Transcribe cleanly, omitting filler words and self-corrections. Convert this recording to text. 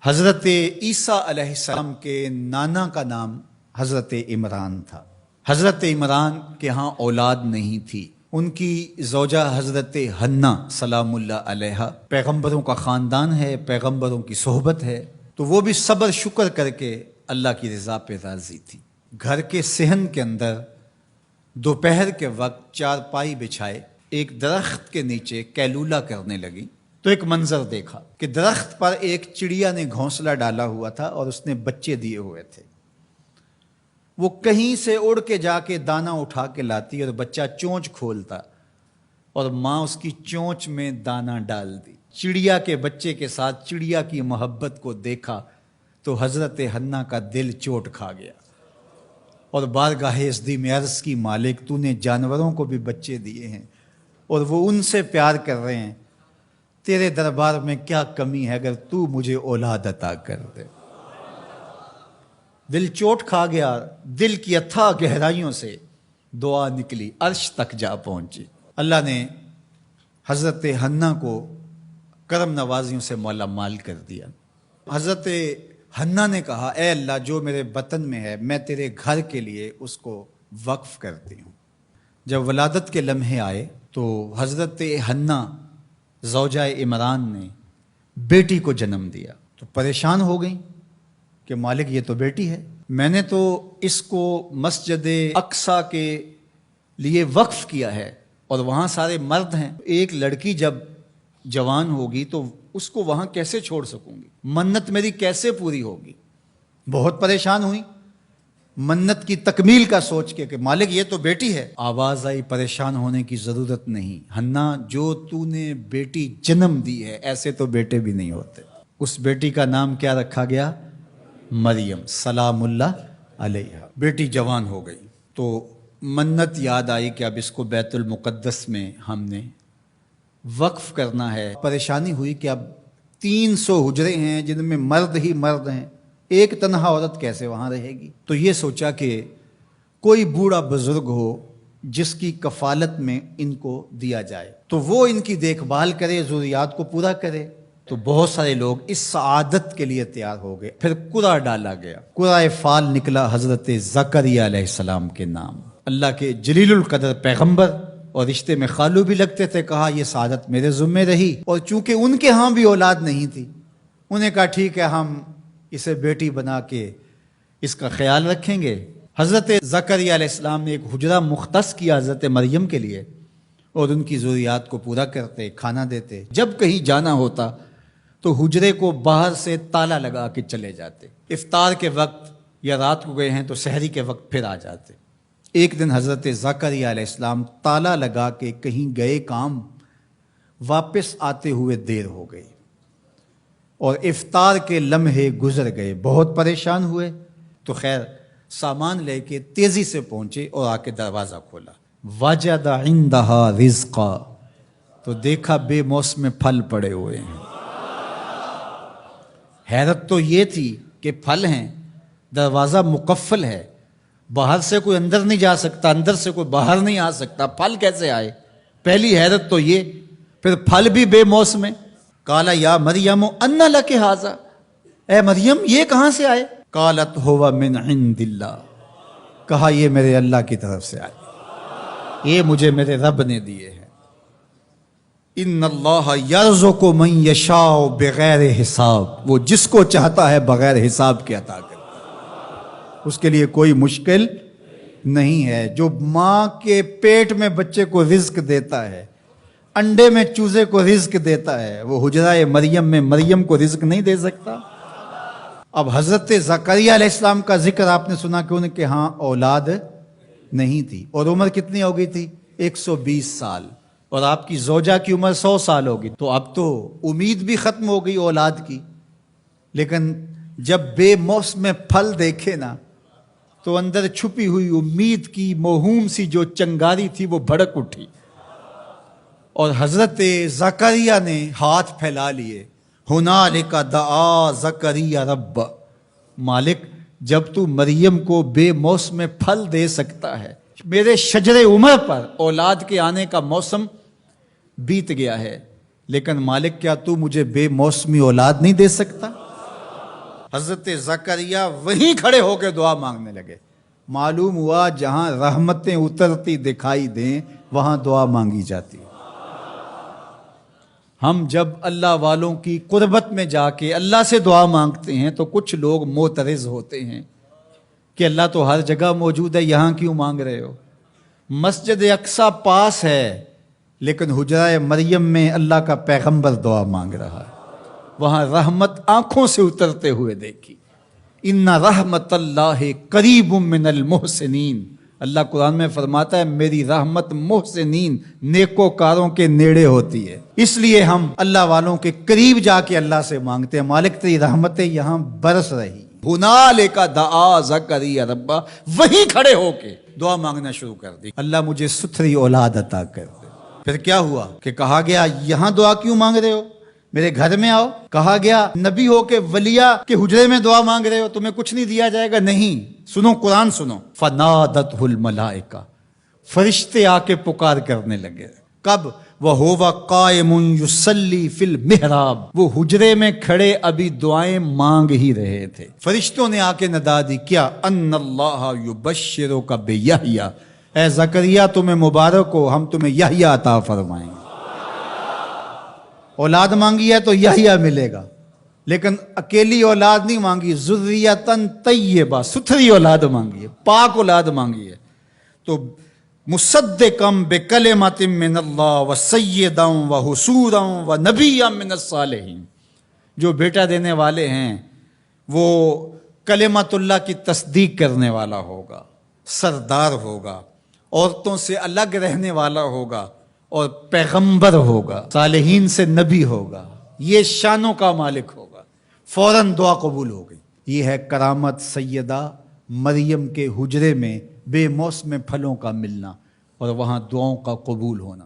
حضرت عیسیٰ علیہ السلام کے نانا کا نام حضرت عمران تھا۔ حضرت عمران کے ہاں اولاد نہیں تھی، ان کی زوجہ حضرت حنا سلام اللہ علیہا، پیغمبروں کا خاندان ہے، پیغمبروں کی صحبت ہے، تو وہ بھی صبر شکر کر کے اللہ کی رضا پہ راضی تھی۔ گھر کے صحن کے اندر دوپہر کے وقت چارپائی بچھائے ایک درخت کے نیچے قیلولہ کرنے لگی تو ایک منظر دیکھا کہ درخت پر ایک چڑیا نے گھونسلہ ڈالا ہوا تھا اور اس نے بچے دیے ہوئے تھے۔ وہ کہیں سے اڑ کے جا کے دانہ اٹھا کے لاتی اور بچہ چونچ کھولتا اور ماں اس کی چونچ میں دانہ ڈال دی۔ چڑیا کے بچے کے ساتھ چڑیا کی محبت کو دیکھا تو حضرت حنا کا دل چوٹ کھا گیا اور بارگاہ عزدی میں عرض کی، مالک تو نے جانوروں کو بھی بچے دیے ہیں اور وہ ان سے پیار کر رہے ہیں، تیرے دربار میں کیا کمی ہے اگر تو مجھے اولاد عطا کر دے۔ دل چوٹ کھا گیا، دل کی اتھاہ گہرائیوں سے دعا نکلی، عرش تک جا پہنچی۔ اللہ نے حضرت حنا کو کرم نوازیوں سے مولا مال کر دیا۔ حضرت حنا نے کہا، اے اللہ جو میرے بطن میں ہے میں تیرے گھر کے لیے اس کو وقف کرتی ہوں۔ جب ولادت کے لمحے آئے تو حضرت حنا زوجہ عمران نے بیٹی کو جنم دیا تو پریشان ہو گئیں کہ مالک یہ تو بیٹی ہے، میں نے تو اس کو مسجد اقصیٰ کے لیے وقف کیا ہے اور وہاں سارے مرد ہیں، ایک لڑکی جب جوان ہوگی تو اس کو وہاں کیسے چھوڑ سکوں گی، منت میری کیسے پوری ہوگی۔ بہت پریشان ہوئی منت کی تکمیل کا سوچ کے کہ مالک یہ تو بیٹی ہے۔ آواز آئی، پریشان ہونے کی ضرورت نہیں حنا، جو تو نے بیٹی جنم دی ہے ایسے تو بیٹے بھی نہیں ہوتے۔ اس بیٹی کا نام کیا رکھا گیا؟ مریم سلام اللہ علیہا۔ بیٹی جوان ہو گئی تو منت یاد آئی کہ اب اس کو بیت المقدس میں ہم نے وقف کرنا ہے۔ پریشانی ہوئی کہ اب 300 حجرے ہیں جن میں مرد ہی مرد ہیں، ایک تنہا عورت کیسے وہاں رہے گی؟ تو یہ سوچا کہ کوئی بوڑھا بزرگ ہو جس کی کفالت میں ان کو دیا جائے تو وہ ان کی دیکھ بھال کرے، ضروریات کو پورا کرے۔ تو بہت سارے لوگ اس سعادت کے لیے تیار ہو گئے۔ پھر قرعہ ڈالا گیا، قرعہ فال نکلا حضرت زکریا علیہ السلام کے نام۔ اللہ کے جلیل القدر پیغمبر اور رشتے میں خالو بھی لگتے تھے، کہا یہ سعادت میرے ذمہ رہی، اور چونکہ ان کے ہاں بھی اولاد نہیں تھی انہیں کہا ٹھیک ہے ہم اسے بیٹی بنا کے اس کا خیال رکھیں گے۔ حضرت زکریا علیہ السلام نے ایک حجرہ مختص کیا حضرت مریم کے لیے اور ان کی ضروریات کو پورا کرتے، کھانا دیتے۔ جب کہیں جانا ہوتا تو حجرے کو باہر سے تالا لگا کے چلے جاتے، افطار کے وقت یا رات کو گئے ہیں تو سحری کے وقت پھر آ جاتے۔ ایک دن حضرت زکریا علیہ السلام تالا لگا کے کہیں گئے کام، واپس آتے ہوئے دیر ہو گئی اور افطار کے لمحے گزر گئے، بہت پریشان ہوئے تو خیر سامان لے کے تیزی سے پہنچے اور آ کے دروازہ کھولا، وجد عندہا رزقا، تو دیکھا بے موسم پھل پڑے ہوئے ہیں۔ حیرت تو یہ تھی کہ پھل ہیں، دروازہ مقفل ہے، باہر سے کوئی اندر نہیں جا سکتا، اندر سے کوئی باہر نہیں آ سکتا، پھل کیسے آئے؟ پہلی حیرت تو یہ، پھر پھل بھی بے موسم ہے۔ قالا یا مریم انا لک ھذا، اے مریم یہ کہاں سے آئے؟ قالت ھو من عند اللہ، کہا یہ میرے اللہ کی طرف سے آئے، یہ مجھے میرے رب نے دیے ہیں۔ ان اللہ یرزق من یشاء بغیر حساب، وہ جس کو چاہتا ہے بغیر حساب کے عطا کرتا ہے، اس کے لیے کوئی مشکل نہیں ہے۔ جو ماں کے پیٹ میں بچے کو رزق دیتا ہے، انڈے میں چوزے کو رزق دیتا ہے، وہ حجرہ مریم میں مریم کو رزق نہیں دے سکتا؟ اب حضرت زکریا علیہ السلام کا ذکر آپ نے سنا کہ ان کے ہاں اولاد نہیں تھی اور عمر کتنی ہو گئی تھی؟ 120 سال، اور آپ کی زوجہ کی عمر 100 سال ہوگی، تو اب تو امید بھی ختم ہو گئی اولاد کی۔ لیکن جب بے موسم پھل دیکھے نا تو اندر چھپی ہوئی امید کی موہوم سی جو چنگاری تھی وہ بھڑک اٹھی، اور حضرت زکریا نے ہاتھ پھیلا لیے، ہنالک دعا زکریا رب، مالک جب تو مریم کو بے موسم پھل دے سکتا ہے، میرے شجر عمر پر اولاد کے آنے کا موسم بیت گیا ہے، لیکن مالک کیا تو مجھے بے موسمی اولاد نہیں دے سکتا؟ حضرت زکریا وہیں کھڑے ہو کے دعا مانگنے لگے. معلوم ہوا جہاں رحمتیں اترتی دکھائی دیں وہاں دعا مانگی جاتی. ہم جب اللہ والوں کی قربت میں جا کے اللہ سے دعا مانگتے ہیں تو کچھ لوگ معترض ہوتے ہیں کہ اللہ تو ہر جگہ موجود ہے، یہاں کیوں مانگ رہے ہو؟ مسجد اقصی پاس ہے لیکن حجرہ مریم میں اللہ کا پیغمبر دعا مانگ رہا ہے، وہاں رحمت آنکھوں سے اترتے ہوئے دیکھی. ان رحمت اللہ قریب من المحسنین، اللہ قرآن میں فرماتا ہے میری رحمت محسنین نیکوکاروں کے نیڑے ہوتی ہے. اس لیے ہم اللہ والوں کے قریب جا کے اللہ سے مانگتے ہیں، مالک تیری رحمتیں یہاں برس رہی. ہنالک دعا زکریا ربہ، وہیں کھڑے ہو کے دعا مانگنا شروع کر دی، اللہ مجھے ستھری اولاد عطا کر دے. پھر کیا ہوا کہ کہا گیا یہاں دعا کیوں مانگ رہے ہو، میرے گھر میں آؤ. کہا گیا نبی ہو کے ولیہ کے حجرے میں دعا مانگ رہے ہو، تمہیں کچھ نہیں دیا جائے گا. نہیں، سنو قرآن سنو. فنادتہ الملائکہ، فرشتے آ کے پکار کرنے لگے. کب؟ وَهُوَ قَائِمٌ يُصَلِّي فِي الْمِحْرَابِ، وہ حجرے میں کھڑے ابھی دعائیں مانگ ہی رہے تھے. فرشتوں نے آ کے ندا دی کیا؟ ان اللہ یبشرک بیحییٰ، اے زکریا تمہیں مبارک ہو، ہم تمہیں یحییٰ عطا فرمائیں گے. اولاد مانگی ہے تو یحییٰ ملے گا، لیکن اکیلی اولاد نہیں مانگی، ذریۃً طیبہ، ستھری اولاد مانگی ہے، پاک اولاد مانگی ہے. تو مصدقاً بکلمۃ من اللہ وسیداً وحصوراً ونبیاً من الصالحین، جو بیٹا دینے والے ہیں وہ کلمت اللہ کی تصدیق کرنے والا ہوگا، سردار ہوگا، عورتوں سے الگ رہنے والا ہوگا اور پیغمبر ہوگا، صالحین سے نبی ہوگا، یہ شانوں کا مالک ہوگا. فوراً دعا قبول ہو گئی. یہ ہے کرامت سیدہ مریم کے حجرے میں بے موسم پھلوں کا ملنا اور وہاں دعاؤں کا قبول ہونا.